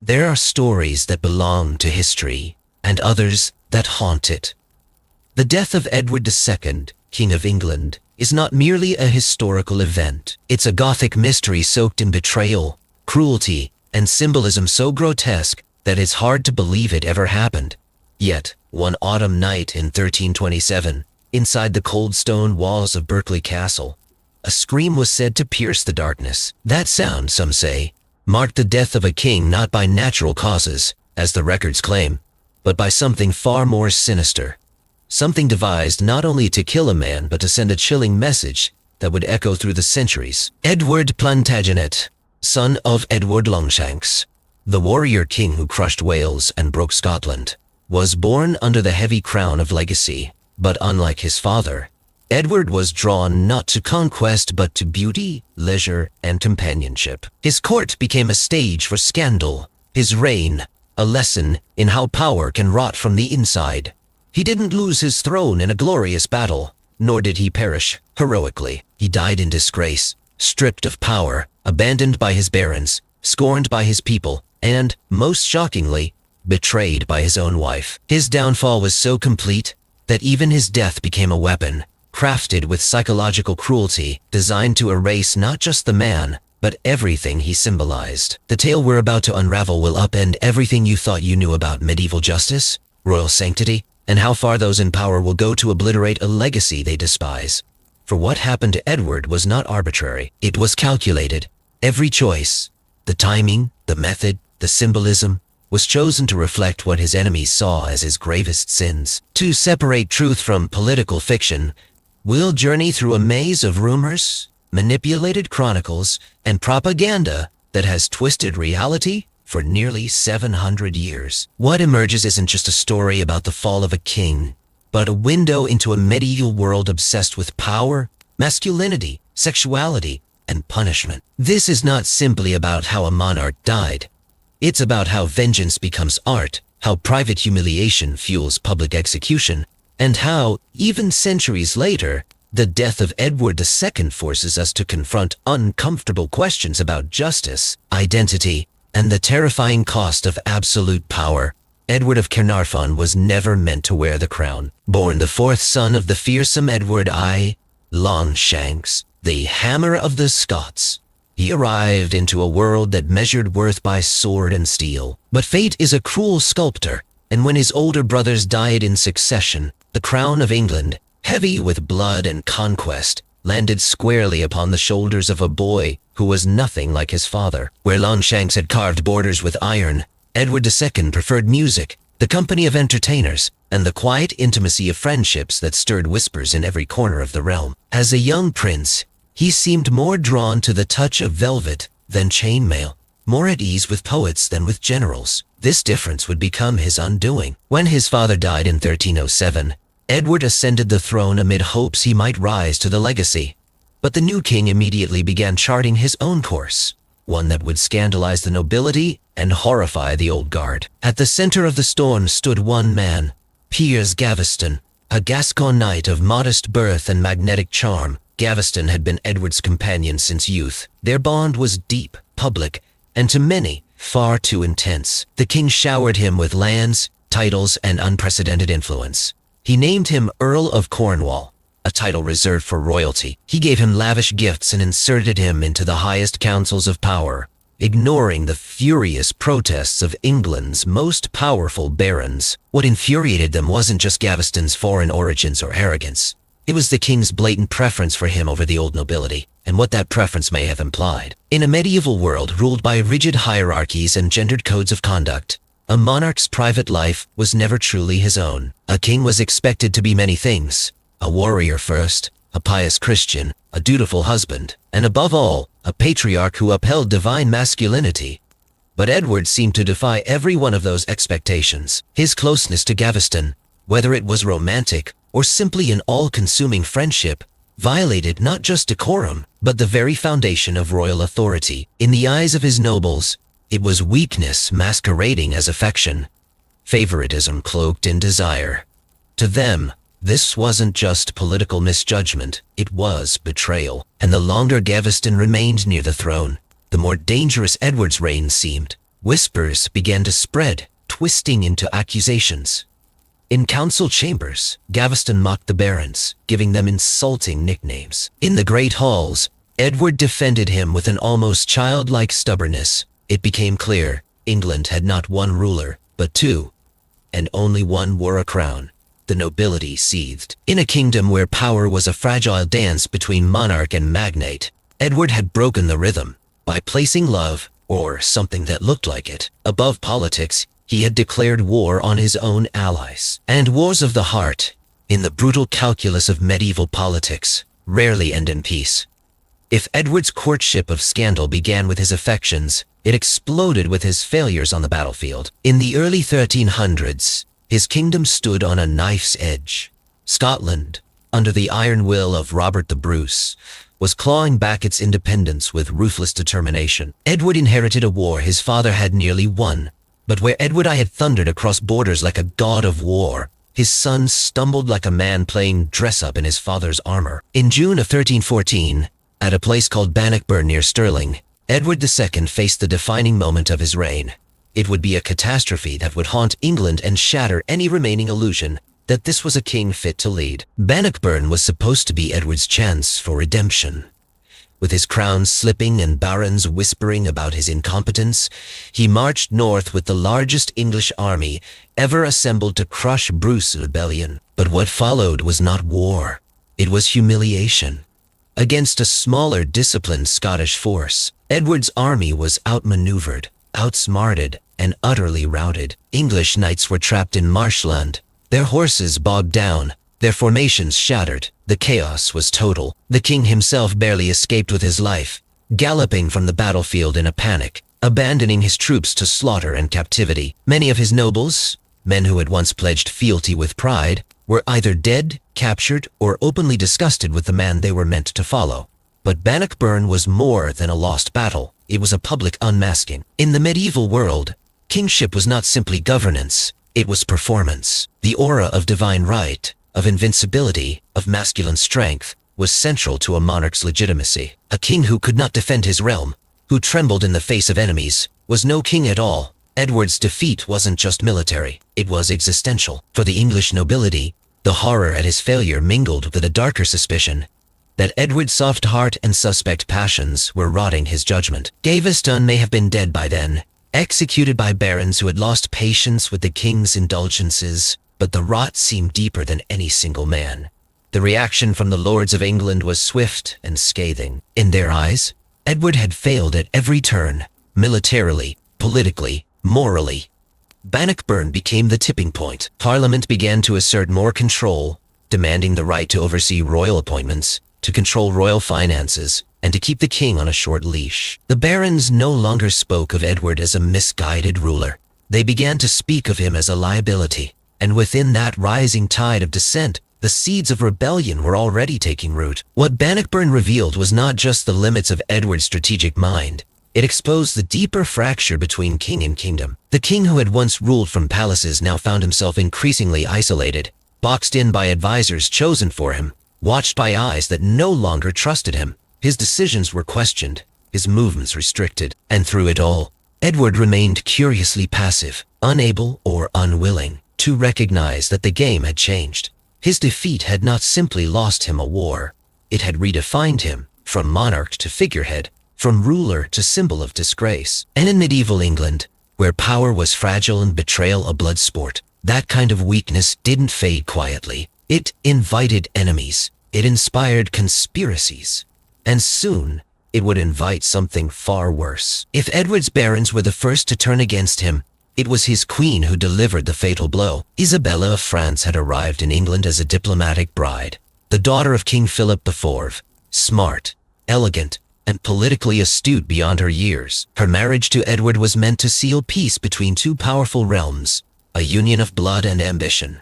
There are stories that belong to history, and others that haunt it. The death of Edward II, King of England, is not merely a historical event. It's a Gothic mystery soaked in betrayal, cruelty, and symbolism so grotesque that it's hard to believe it ever happened. Yet, one autumn night in 1327, inside the cold stone walls of Berkeley Castle, a scream was said to pierce the darkness. That sound, some say, marked the death of a king not by natural causes, as the records claim, but by something far more sinister. Something devised not only to kill a man but to send a chilling message that would echo through the centuries. Edward Plantagenet, son of Edward Longshanks, the warrior king who crushed Wales and broke Scotland, was born under the heavy crown of legacy. But unlike his father, Edward was drawn not to conquest but to beauty, leisure, and companionship. His court became a stage for scandal, his reign a lesson in how power can rot from the inside. He didn't lose his throne in a glorious battle, nor did he perish heroically. He died in disgrace, stripped of power, abandoned by his barons, scorned by his people, and, most shockingly, betrayed by his own wife. His downfall was so complete that even his death became a weapon, crafted with psychological cruelty, designed to erase not just the man, but everything he symbolized. The tale we're about to unravel will upend everything you thought you knew about medieval justice, royal sanctity, and how far those in power will go to obliterate a legacy they despise. For what happened to Edward was not arbitrary. It was calculated. Every choice, the timing, the method, the symbolism, was chosen to reflect what his enemies saw as his gravest sins. To separate truth from political fiction, we'll journey through a maze of rumors, manipulated chronicles, and propaganda that has twisted reality for nearly 700 years. What emerges isn't just a story about the fall of a king, but a window into a medieval world obsessed with power, masculinity, sexuality, and punishment. This is not simply about how a monarch died. It's about how vengeance becomes art, how private humiliation fuels public execution, and how, even centuries later, the death of Edward II forces us to confront uncomfortable questions about justice, identity, and the terrifying cost of absolute power. Edward of Caernarfon was never meant to wear the crown. Born the fourth son of the fearsome Edward I, Longshanks, the Hammer of the Scots, he arrived into a world that measured worth by sword and steel. But fate is a cruel sculptor, and when his older brothers died in succession, the crown of England, heavy with blood and conquest, landed squarely upon the shoulders of a boy who was nothing like his father. Where Longshanks had carved borders with iron, Edward II preferred music, the company of entertainers, and the quiet intimacy of friendships that stirred whispers in every corner of the realm. As a young prince, he seemed more drawn to the touch of velvet than chainmail, more at ease with poets than with generals. This difference would become his undoing. When his father died in 1307, Edward ascended the throne amid hopes he might rise to the legacy. But the new king immediately began charting his own course, one that would scandalize the nobility and horrify the old guard. At the center of the storm stood one man, Piers Gaveston, a Gascon knight of modest birth and magnetic charm. Gaveston had been Edward's companion since youth. Their bond was deep, public, and to many, far too intense. The king showered him with lands, titles, and unprecedented influence. He named him Earl of Cornwall, a title reserved for royalty. He gave him lavish gifts and inserted him into the highest councils of power, ignoring the furious protests of England's most powerful barons. What infuriated them wasn't just Gaveston's foreign origins or arrogance. It was the king's blatant preference for him over the old nobility, and what that preference may have implied. In a medieval world ruled by rigid hierarchies and gendered codes of conduct, a monarch's private life was never truly his own. A king was expected to be many things: a warrior first, a pious Christian, a dutiful husband, and above all, a patriarch who upheld divine masculinity. But Edward seemed to defy every one of those expectations. His closeness to Gaveston, whether it was romantic or simply an all-consuming friendship, violated not just decorum, but the very foundation of royal authority. In the eyes of his nobles, it was weakness masquerading as affection, favoritism cloaked in desire. To them, this wasn't just political misjudgment, it was betrayal. And the longer Gaveston remained near the throne, the more dangerous Edward's reign seemed. whispers began to spread, twisting into accusations. In council chambers, Gaveston mocked the barons, giving them insulting nicknames. In the great halls, Edward defended him with an almost childlike stubbornness. It became clear England had not one ruler, but two, and only one wore a crown. The nobility seethed. In a kingdom where power was a fragile dance between monarch and magnate, Edward had broken the rhythm by placing love, or something that looked like it, above politics. He had declared war on his own allies. And wars of the heart, in the brutal calculus of medieval politics, rarely end in peace. If Edward's courtship of scandal began with his affections, it exploded with his failures on the battlefield. In the early 1300s, his kingdom stood on a knife's edge. Scotland, under the iron will of Robert the Bruce, was clawing back its independence with ruthless determination. Edward inherited a war his father had nearly won, but where Edward I had thundered across borders like a god of war, his son stumbled like a man playing dress-up in his father's armor. In June of 1314, at a place called Bannockburn near Stirling, Edward II faced the defining moment of his reign. It would be a catastrophe that would haunt England and shatter any remaining illusion that this was a king fit to lead. Bannockburn was supposed to be Edward's chance for redemption. With his crown slipping and barons whispering about his incompetence, he marched north with the largest English army ever assembled to crush Bruce's rebellion. But what followed was not war. It was humiliation. Against a smaller, disciplined Scottish force, Edward's army was outmaneuvered, outsmarted, and utterly routed. English knights were trapped in marshland, their horses bogged down, their formations shattered. The chaos was total. The king himself barely escaped with his life, galloping from the battlefield in a panic, abandoning his troops to slaughter and captivity. Many of his nobles, men who had once pledged fealty with pride, were either dead, captured, or openly disgusted with the man they were meant to follow. But Bannockburn was more than a lost battle. It was a public unmasking. In the medieval world, kingship was not simply governance, it was performance. The aura of divine right, of invincibility, of masculine strength, was central to a monarch's legitimacy. A king who could not defend his realm, who trembled in the face of enemies, was no king at all. Edward's defeat wasn't just military, it was existential. For the English nobility, the horror at his failure mingled with a darker suspicion that Edward's soft heart and suspect passions were rotting his judgment. Gaveston may have been dead by then, executed by barons who had lost patience with the king's indulgences, but the rot seemed deeper than any single man. The reaction from the lords of England was swift and scathing. In their eyes, Edward had failed at every turn, militarily, politically, morally. Bannockburn became the tipping point. Parliament began to assert more control, demanding the right to oversee royal appointments, to control royal finances, and to keep the king on a short leash. The barons no longer spoke of Edward as a misguided ruler. They began to speak of him as a liability. And within that rising tide of dissent, the seeds of rebellion were already taking root. What Bannockburn revealed was not just the limits of Edward's strategic mind. It exposed the deeper fracture between king and kingdom. The king who had once ruled from palaces now found himself increasingly isolated, boxed in by advisors chosen for him, watched by eyes that no longer trusted him. His decisions were questioned, his movements restricted, and through it all, Edward remained curiously passive, unable or unwilling to recognize that the game had changed. His defeat had not simply lost him a war. It had redefined him, from monarch to figurehead, from ruler to symbol of disgrace. And in medieval England, where power was fragile and betrayal a blood sport, that kind of weakness didn't fade quietly. It invited enemies. It inspired conspiracies. And soon, it would invite something far worse. If Edward's barons were the first to turn against him, it was his queen who delivered the fatal blow. Isabella of France had arrived in England as a diplomatic bride, the daughter of King Philip IV, smart, elegant, and politically astute beyond her years. Her marriage to Edward was meant to seal peace between two powerful realms, a union of blood and ambition.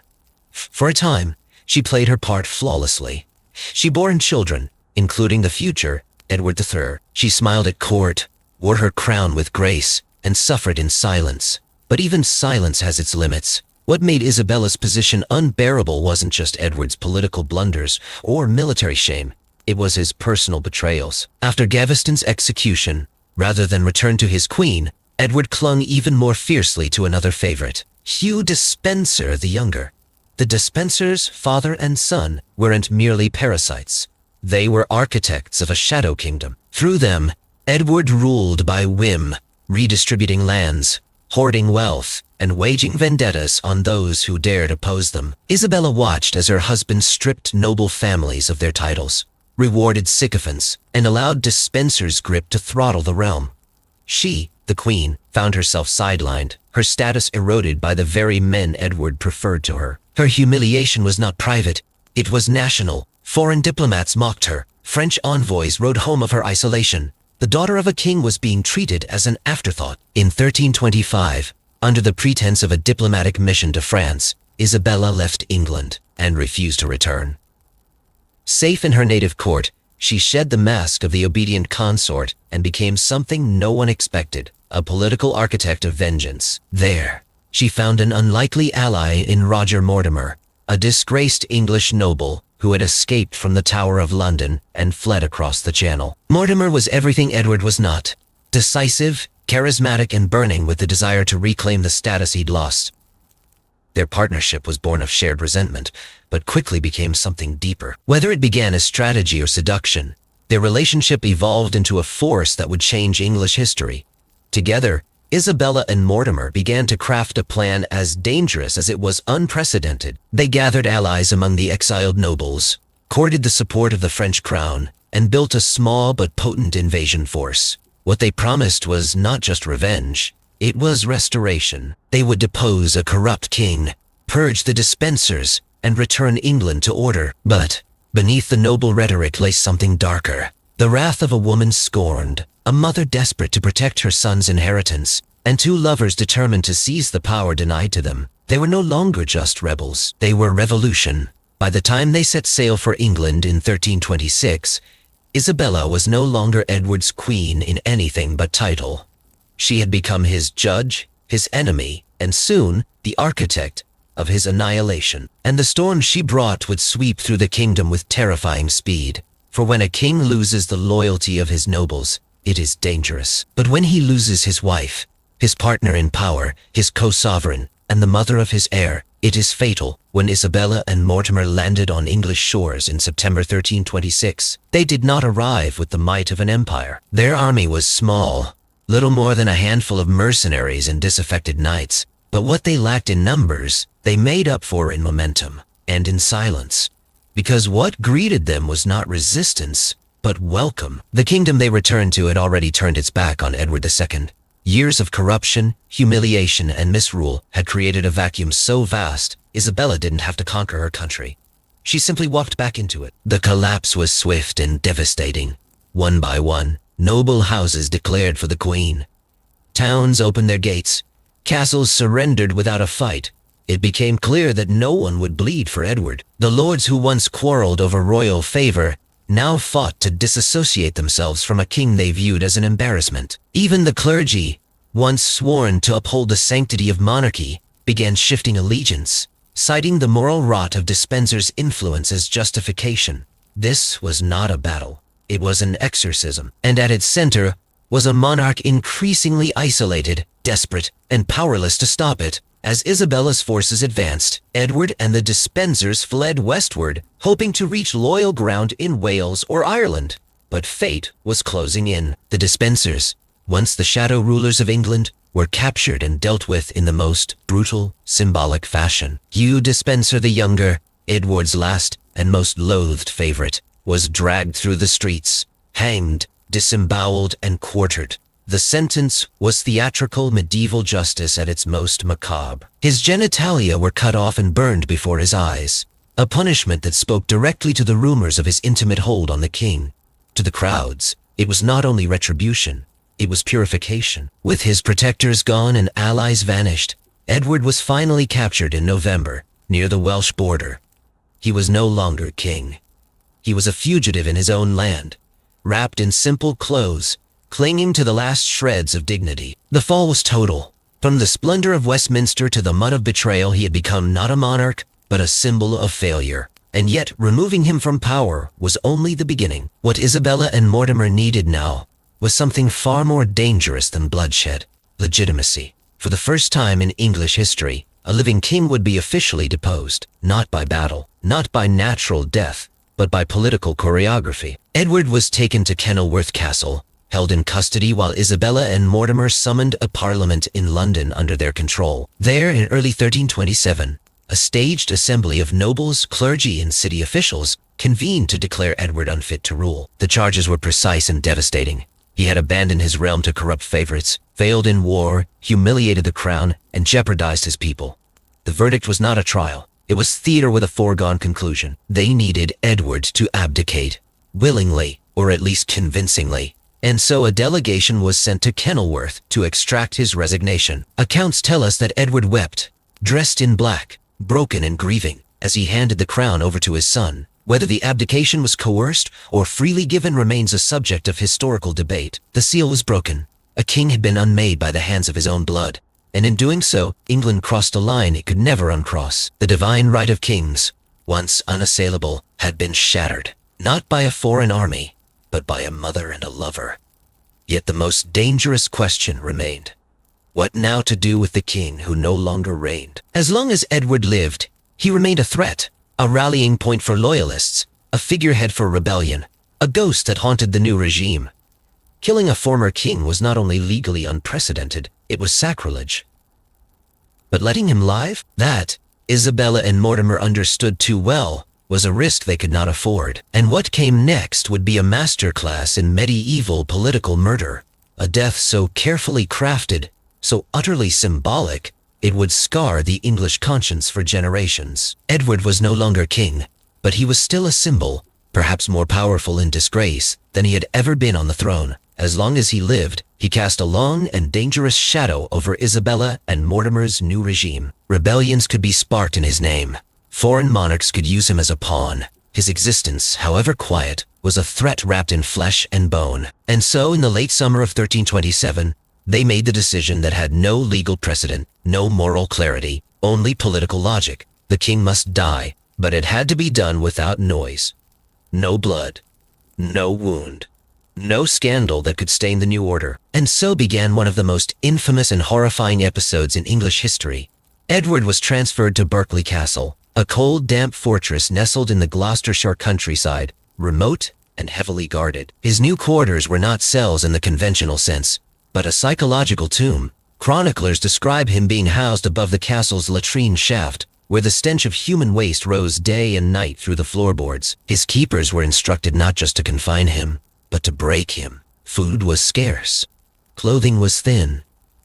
For a time, she played her part flawlessly. She bore him children, including the future Edward III. She smiled at court, wore her crown with grace, and suffered in silence. But even silence has its limits. What made Isabella's position unbearable wasn't just Edward's political blunders or military shame. It was his personal betrayals. After Gaveston's execution, rather than return to his queen, Edward clung even more fiercely to another favorite, Hugh Despenser the Younger. The Despensers, father and son, weren't merely parasites. They were architects of a shadow kingdom. Through them, Edward ruled by whim, redistributing lands, hoarding wealth, and waging vendettas on those who dared oppose them. Isabella watched as her husband stripped noble families of their titles, rewarded sycophants, and allowed Despenser's grip to throttle the realm. She, the queen, found herself sidelined, her status eroded by the very men Edward preferred to her. Her humiliation was not private, it was national. Foreign diplomats mocked her. French envoys wrote home of her isolation. The daughter of a king was being treated as an afterthought. In 1325, under the pretense of a diplomatic mission to France, Isabella left England and refused to return. Safe in her native court, she shed the mask of the obedient consort and became something no one expected, a political architect of vengeance. There, she found an unlikely ally in Roger Mortimer, a disgraced English noble who had escaped from the Tower of London and fled across the Channel. Mortimer was everything Edward was not: decisive, charismatic, and burning with the desire to reclaim the status he'd lost. Their partnership was born of shared resentment, but quickly became something deeper. Whether it began as strategy or seduction, their relationship evolved into a force that would change English history. Together, Isabella and Mortimer began to craft a plan as dangerous as it was unprecedented. They gathered allies among the exiled nobles, courted the support of the French crown, and built a small but potent invasion force. What they promised was not just revenge, it was restoration. They would depose a corrupt king, purge the Despensers, and return England to order. But beneath the noble rhetoric lay something darker. The wrath of a woman scorned, a mother desperate to protect her son's inheritance, and two lovers determined to seize the power denied to them. They were no longer just rebels, they were revolution. By the time they set sail for England in 1326, Isabella was no longer Edward's queen in anything but title. She had become his judge, his enemy, and soon the architect of his annihilation. And the storm she brought would sweep through the kingdom with terrifying speed. For when a king loses the loyalty of his nobles, it is dangerous. But when he loses his wife, his partner in power, his co-sovereign, and the mother of his heir, it is fatal. When Isabella and Mortimer landed on English shores in September 1326, they did not arrive with the might of an empire. Their army was small, little more than a handful of mercenaries and disaffected knights. But what they lacked in numbers, they made up for in momentum and in silence. Because what greeted them was not resistance, but welcome. The kingdom they returned to had already turned its back on Edward II. Years of corruption, humiliation, and misrule had created a vacuum so vast, Isabella didn't have to conquer her country. She simply walked back into it. The collapse was swift and devastating. One by one, noble houses declared for the queen. Towns opened their gates. Castles surrendered without a fight. It became clear that no one would bleed for Edward. The lords who once quarreled over royal favor now fought to disassociate themselves from a king they viewed as an embarrassment. Even the clergy, once sworn to uphold the sanctity of monarchy, began shifting allegiance, citing the moral rot of Despenser's influence as justification. This was not a battle. It was an exorcism, and at its center was a monarch increasingly isolated, desperate, and powerless to stop it. As Isabella's forces advanced, Edward and the Despensers fled westward, hoping to reach loyal ground in Wales or Ireland. But fate was closing in. The Despensers, once the shadow rulers of England, were captured and dealt with in the most brutal, symbolic fashion. Hugh Despenser the Younger, Edward's last and most loathed favorite, was dragged through the streets, hanged, disemboweled, and quartered. The sentence was theatrical medieval justice at its most macabre. His genitalia were cut off and burned before his eyes, a punishment that spoke directly to the rumors of his intimate hold on the king. To the crowds, it was not only retribution, it was purification. With his protectors gone and allies vanished, Edward was finally captured in November, near the Welsh border. He was no longer king. He was a fugitive in his own land, wrapped in simple clothes, clinging to the last shreds of dignity. The fall was total. From the splendor of Westminster to the mud of betrayal, he had become not a monarch, but a symbol of failure. And yet, removing him from power was only the beginning. What Isabella and Mortimer needed now was something far more dangerous than bloodshed. Legitimacy. For the first time in English history, a living king would be officially deposed, not by battle, not by natural death, but by political choreography. Edward was taken to Kenilworth Castle, held in custody while Isabella and Mortimer summoned a parliament in London under their control. There, in early 1327, a staged assembly of nobles, clergy, and city officials convened to declare Edward unfit to rule. The charges were precise and devastating. He had abandoned his realm to corrupt favorites, failed in war, humiliated the crown, and jeopardized his people. The verdict was not a trial. It was theater with a foregone conclusion. They needed Edward to abdicate, willingly, or at least convincingly. And so a delegation was sent to Kenilworth to extract his resignation. Accounts tell us that Edward wept, dressed in black, broken and grieving, as he handed the crown over to his son. Whether the abdication was coerced or freely given remains a subject of historical debate. The seal was broken. A king had been unmade by the hands of his own blood. And in doing so, England crossed a line it could never uncross. The divine right of kings, once unassailable, had been shattered, not by a foreign army, but by a mother and a lover. Yet the most dangerous question remained. What now to do with the king who no longer reigned? As long as Edward lived, he remained a threat, a rallying point for loyalists, a figurehead for rebellion, a ghost that haunted the new regime. Killing a former king was not only legally unprecedented, it was sacrilege. But letting him live? That, Isabella and Mortimer understood too well, was a risk they could not afford. And what came next would be a masterclass in medieval political murder, a death so carefully crafted, so utterly symbolic, it would scar the English conscience for generations. Edward was no longer king, but he was still a symbol, perhaps more powerful in disgrace than he had ever been on the throne. As long as he lived, he cast a long and dangerous shadow over Isabella and Mortimer's new regime. Rebellions could be sparked in his name. Foreign monarchs could use him as a pawn. His existence, however quiet, was a threat wrapped in flesh and bone. And so, in the late summer of 1327, they made the decision that had no legal precedent, no moral clarity, only political logic. The king must die, but it had to be done without noise. No blood, no wound, no scandal that could stain the new order. And so began one of the most infamous and horrifying episodes in English history. Edward was transferred to Berkeley Castle, a cold, damp fortress nestled in the Gloucestershire countryside, remote and heavily guarded. His new quarters were not cells in the conventional sense, but a psychological tomb. Chroniclers describe him being housed above the castle's latrine shaft, where the stench of human waste rose day and night through the floorboards. His keepers were instructed not just to confine him, but to break him. Food was scarce. Clothing was thin.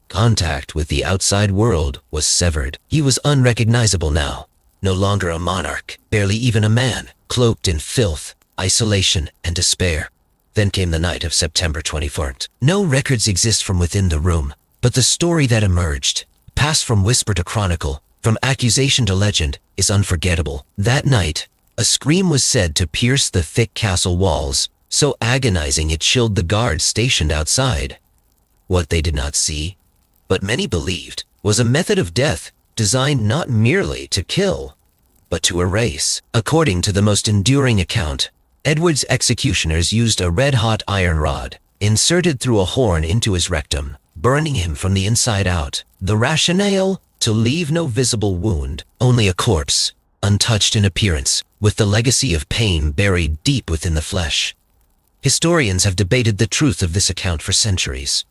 Contact with the outside world was severed. He was unrecognizable now. No longer a monarch, barely even a man, cloaked in filth, isolation, and despair. Then came the night of September 24th. No records exist from within the room, but the story that emerged, passed from whisper to chronicle, from accusation to legend, is unforgettable. That night, a scream was said to pierce the thick castle walls, so agonizing it chilled the guards stationed outside. What they did not see, but many believed, was a method of death designed not merely to kill, but to erase. According to the most enduring account, Edward's executioners used a red-hot iron rod, inserted through a horn into his rectum, burning him from the inside out. The rationale? To leave no visible wound, only a corpse, untouched in appearance, with the legacy of pain buried deep within the flesh. Historians have debated the truth of this account for centuries.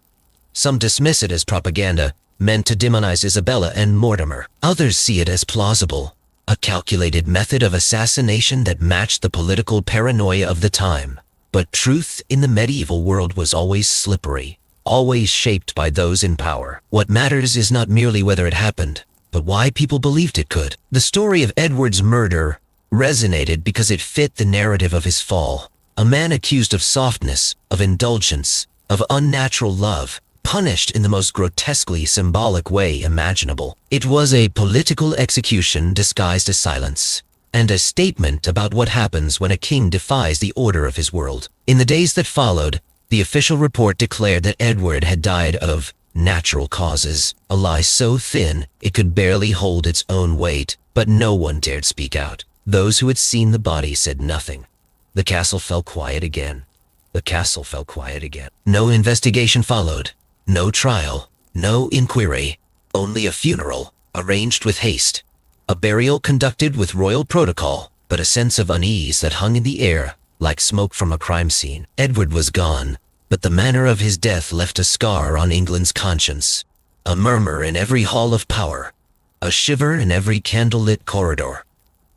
Some dismiss it as propaganda, meant to demonize Isabella and Mortimer. Others see it as plausible, a calculated method of assassination that matched the political paranoia of the time. But truth in the medieval world was always slippery, always shaped by those in power. What matters is not merely whether it happened, but why people believed it could. The story of Edward's murder resonated because it fit the narrative of his fall. A man accused of softness, of indulgence, of unnatural love, punished in the most grotesquely symbolic way imaginable. It was a political execution disguised as silence, and a statement about what happens when a king defies the order of his world. In the days that followed, the official report declared that Edward had died of natural causes, a lie so thin it could barely hold its own weight, but no one dared speak out. Those who had seen the body said nothing. The castle fell quiet again. The castle fell quiet again. No investigation followed. No trial. No inquiry, only a funeral, arranged with haste. A burial conducted with royal protocol, but a sense of unease that hung in the air, like smoke from a crime scene. Edward was gone, but the manner of his death left a scar on England's conscience. A murmur in every hall of power, a shiver in every candlelit corridor.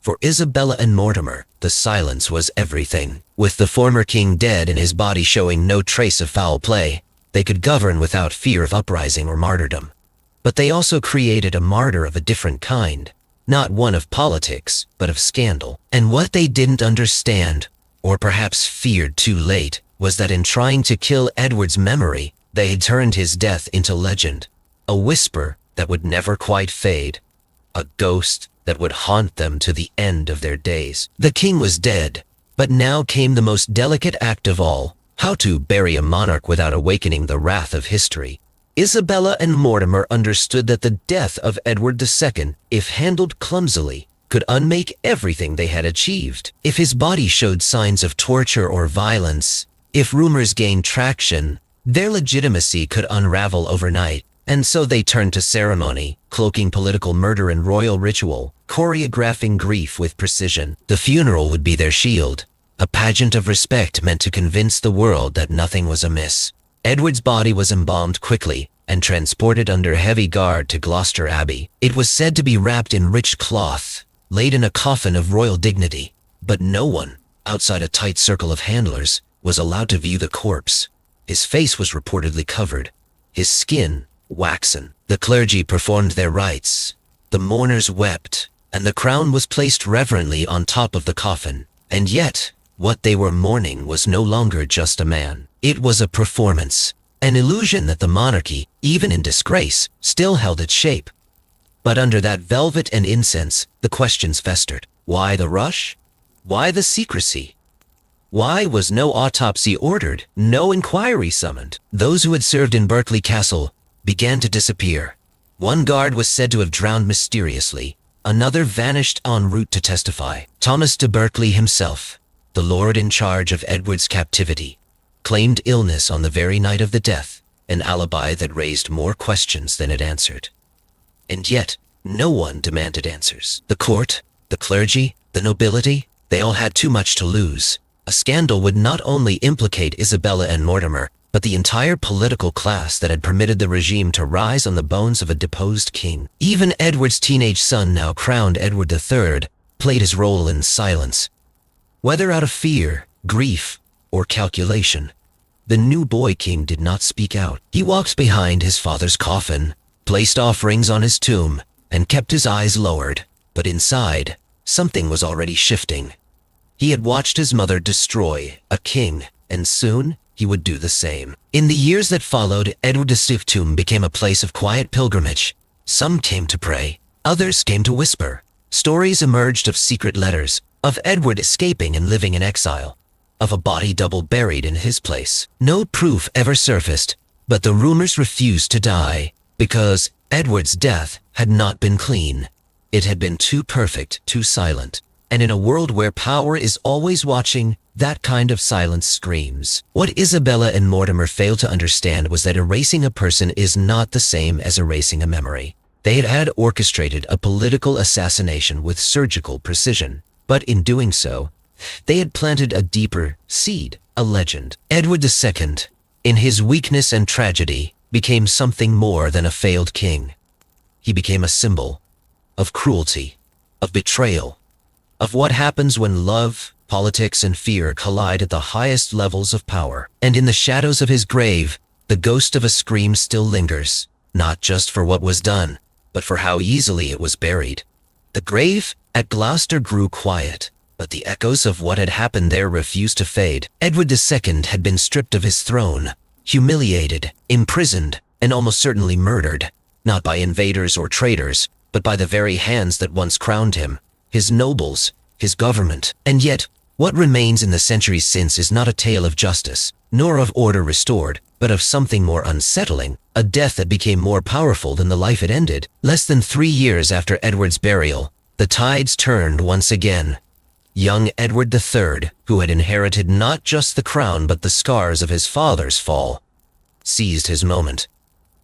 For Isabella and Mortimer, the silence was everything. With the former king dead and his body showing no trace of foul play, they could govern without fear of uprising or martyrdom. But they also created a martyr of a different kind, not one of politics, but of scandal. And what they didn't understand, or perhaps feared too late, was that in trying to kill Edward's memory, they had turned his death into legend. A whisper that would never quite fade. A ghost that would haunt them to the end of their days. The king was dead, but now came the most delicate act of all: how to bury a monarch without awakening the wrath of history. Isabella and Mortimer understood that the death of Edward II, if handled clumsily, could unmake everything they had achieved. If his body showed signs of torture or violence, if rumors gained traction, their legitimacy could unravel overnight. And so they turned to ceremony, cloaking political murder in royal ritual, choreographing grief with precision. The funeral would be their shield, a pageant of respect meant to convince the world that nothing was amiss. Edward's body was embalmed quickly and transported under heavy guard to Gloucester Abbey. It was said to be wrapped in rich cloth, laid in a coffin of royal dignity, but no one, outside a tight circle of handlers, was allowed to view the corpse. His face was reportedly covered, his skin waxen. The clergy performed their rites, the mourners wept, and the crown was placed reverently on top of the coffin. And yet, what they were mourning was no longer just a man. It was a performance, an illusion that the monarchy, even in disgrace, still held its shape. But under that velvet and incense, the questions festered. Why the rush? Why the secrecy? Why was no autopsy ordered, no inquiry summoned? Those who had served in Berkeley Castle began to disappear. One guard was said to have drowned mysteriously. Another vanished en route to testify. Thomas de Berkeley himself, the lord in charge of Edward's captivity, claimed illness on the very night of the death, an alibi that raised more questions than it answered. And yet, no one demanded answers. The court, the clergy, the nobility, they all had too much to lose. A scandal would not only implicate Isabella and Mortimer, but the entire political class that had permitted the regime to rise on the bones of a deposed king. Even Edward's teenage son, now crowned Edward III, played his role in silence. Whether out of fear, grief, or calculation, the new boy king did not speak out. He walked behind his father's coffin, placed offerings on his tomb, and kept his eyes lowered. But inside, something was already shifting. He had watched his mother destroy a king, and soon he would do the same. In the years that followed, Edward VI's tomb became a place of quiet pilgrimage. Some came to pray, others came to whisper. Stories emerged of secret letters, of Edward escaping and living in exile, of a body double buried in his place. No proof ever surfaced, but the rumors refused to die, because Edward's death had not been clean. It had been too perfect, too silent. And in a world where power is always watching, that kind of silence screams. What Isabella and Mortimer failed to understand was that erasing a person is not the same as erasing a memory. They had orchestrated a political assassination with surgical precision, but in doing so, they had planted a deeper seed, a legend. Edward II, in his weakness and tragedy, became something more than a failed king. He became a symbol of cruelty, of betrayal, of what happens when love, politics, and fear collide at the highest levels of power. And in the shadows of his grave, the ghost of a scream still lingers, not just for what was done, but for how easily it was buried. The grave at Gloucester grew quiet, but the echoes of what had happened there refused to fade. Edward II had been stripped of his throne, humiliated, imprisoned, and almost certainly murdered, not by invaders or traitors, but by the very hands that once crowned him. His nobles, his government. And yet, what remains in the centuries since is not a tale of justice, nor of order restored, but of something more unsettling, a death that became more powerful than the life it ended. Less than 3 years after Edward's burial, the tides turned once again. Young Edward III, who had inherited not just the crown but the scars of his father's fall, seized his moment.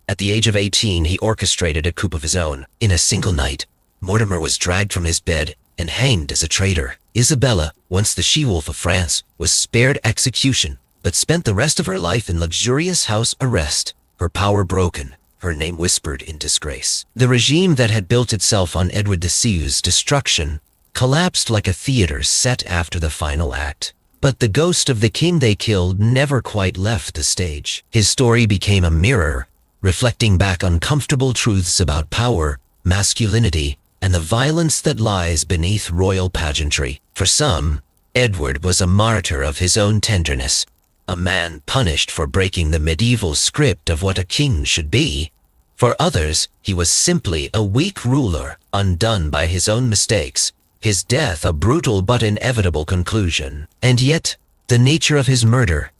At the age of 18, he orchestrated a coup of his own. In a single night, Mortimer was dragged from his bed and hanged as a traitor. Isabella, once the she-wolf of France, was spared execution, but spent the rest of her life in luxurious house arrest, her power broken, her name whispered in disgrace. The regime that had built itself on Edward VIII's destruction collapsed like a theater set after the final act. But the ghost of the king they killed never quite left the stage. His story became a mirror, reflecting back uncomfortable truths about power, masculinity, and the violence that lies beneath royal pageantry. For some, Edward was a martyr of his own tenderness, a man punished for breaking the medieval script of what a king should be. For others, he was simply a weak ruler, undone by his own mistakes, his death a brutal but inevitable conclusion. And yet, the nature of his murder,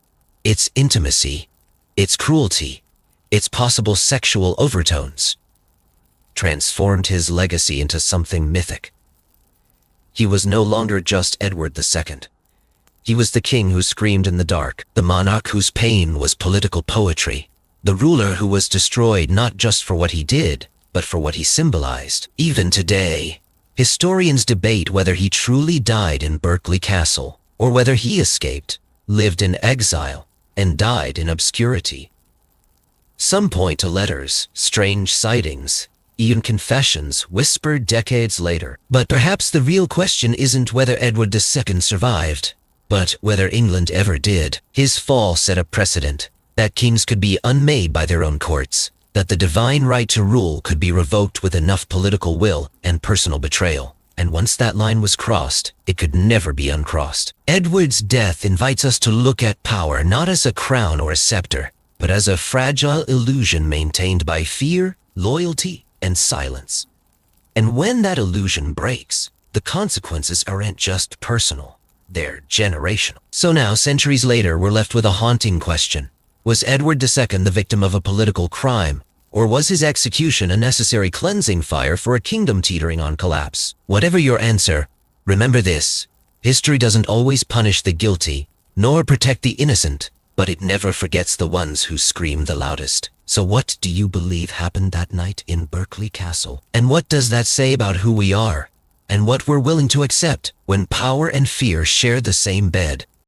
its intimacy, its cruelty, its possible sexual overtones, transformed his legacy into something mythic. He was no longer just Edward II. He was the king who screamed in the dark, the monarch whose pain was political poetry, the ruler who was destroyed not just for what he did, but for what he symbolized. Even today, historians debate whether he truly died in Berkeley Castle, or whether he escaped, lived in exile, and died in obscurity. Some point to letters, strange sightings, even confessions whispered decades later. But perhaps the real question isn't whether Edward II survived, but whether England ever did. His fall set a precedent that kings could be unmade by their own courts, that the divine right to rule could be revoked with enough political will and personal betrayal. And once that line was crossed, it could never be uncrossed. Edward's death invites us to look at power not as a crown or a scepter, but as a fragile illusion maintained by fear, loyalty, and silence. And when that illusion breaks, the consequences aren't just personal, they're generational. So now, centuries later, we're left with a haunting question. Was Edward II the victim of a political crime, or was his execution a necessary cleansing fire for a kingdom teetering on collapse? Whatever your answer, remember this: history doesn't always punish the guilty, nor protect the innocent, but it never forgets the ones who scream the loudest. So what do you believe happened that night in Berkeley Castle? And what does that say about who we are, and what we're willing to accept when power and fear share the same bed?